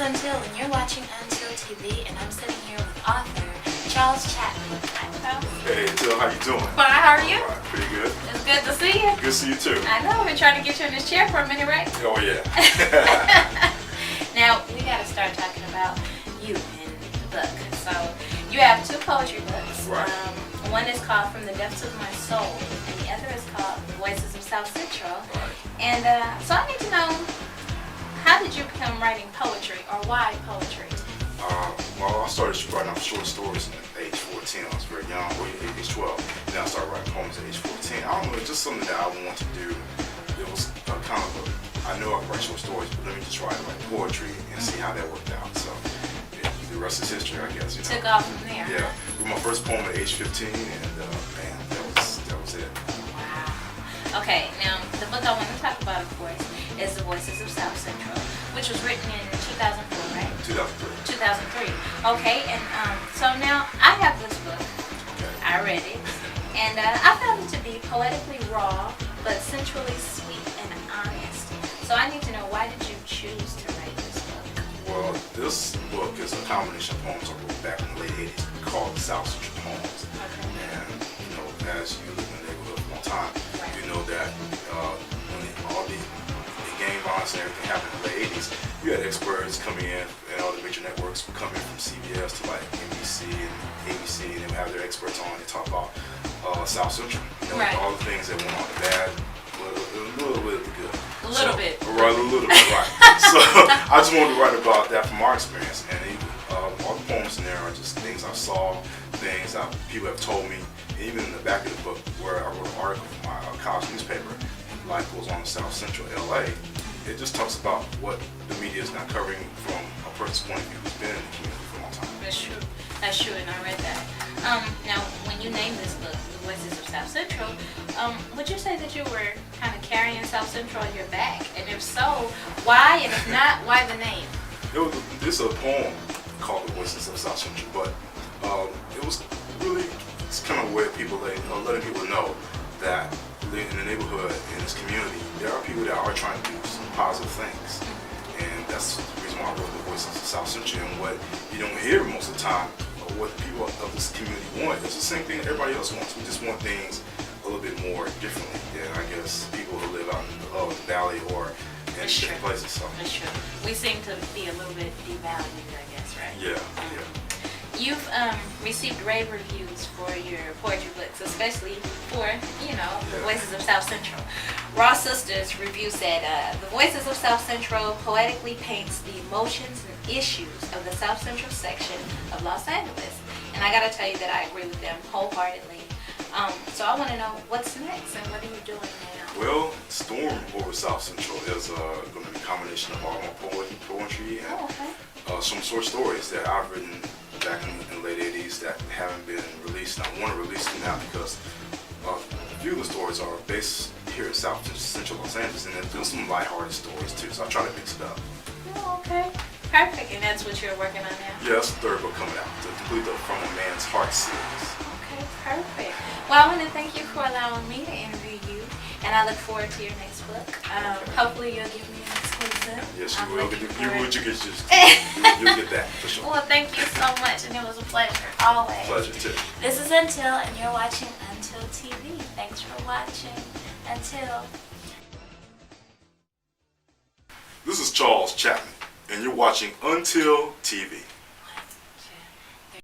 Until, and you're watching Until TV, and I'm sitting here with author Charles Chatmon. Hey, Until, how you doing? Fine, how are you? All right, pretty good. It's good to see you. Good to see you too. I know, we've been trying to get you in this chair for a minute, right? Oh yeah. Now, we got to start talking about you in the book. So, you have two poetry books. Right. One is called From the Depths of My Soul, and the other is called Voices of South Central. Right. And so I need to know, how did you become writing poetry, or why poetry? Well, I started writing short stories at age 14. I was very young, age 12. Then I started writing poems at age 14. I don't know, it's just something that I wanted to do. It was kind of I knew I could write short stories, but let me just try to write poetry and see how that worked out. So the rest is history, I guess. You know? Took off from there. Yeah, with my first poem at age 15, and man, that was it. Wow. Okay, now the book I want to talk about, of course, is The Voices of South Central, which was written in 2004, right? 2003. 2003. Okay, and so now I have this book. Okay. I read it, and I found it to be poetically raw, but centrally sweet and honest. So I need to know, why did you choose to write this book? Well, this book is a combination of poems I wrote back in the late 80s called the South Central Poems. Okay. And, you know, as you live in the neighborhood for a long time, Right. you know that when all the gang violence and everything happened in the late 80s, you had experts coming in, and all the major networks would come in from CBS to like NBC and ABC, and they would have their experts on and talk about South Central. You know, Right. all the things that went on, the bad, a little bit of the good. A little bit. Right, a little bit, right. So I just wanted to write about that from our experience, and even, all the poems in there are just things I saw, things that people have told me. And even in the back of the book, where I wrote an article for my college newspaper, Life Goes On in South Central LA, it just talks about what the media is not covering from a person's point of view who's been in the community for a long time. That's true. That's true, and I read that. Now, when you named this book, The Voices of South Central, would you say that you were kind of carrying South Central on your back? And if so, why? And if not, why the name? This is a poem called The Voices of South Central, but it was really, it's kind of a way of people letting people know that in the neighborhood, in this community, there are people that are trying to do some positive things. And that's the reason why I wrote The Voices of South Central. And what you don't hear most of the time, or what people of this community want, it's the same thing that everybody else wants. We just want things a little bit more differently than, I guess, people who live out in the valley or in different places. So. That's true. We seem to be a little bit devalued, I guess, right? Yeah. You've received rave reviews for your poetry books, especially for, The Voices of South Central. Raw Sisters review said, The Voices of South Central poetically paints the emotions and issues of the South Central section of Los Angeles. And I gotta tell you that I agree with them wholeheartedly. So I wanna know, what's next and what are you doing now? Well, Storm over South Central is going to be a combination of all my poetry and some short stories that I've written back in the late 80s that haven't been released. And I want to release them now because a few of the stories are based here in South Central Los Angeles, and then there's some lighthearted stories too, so I try to mix it up. Oh, okay. Perfect. And that's what you're working on now? Yeah, that's the third book coming out, to complete the From a Man's Heart series. Okay, perfect. Well, I want to thank you for allowing me to interview you, and I look forward to your next book. Hopefully you'll give me an exclusive. Yes, you will. You'll get that, for sure. Well, thank you so much, and it was a pleasure, always. Pleasure, too. This is Until, and you're watching Until TV. Thanks for watching Until. This is Charles Chatmon, and you're watching Until TV.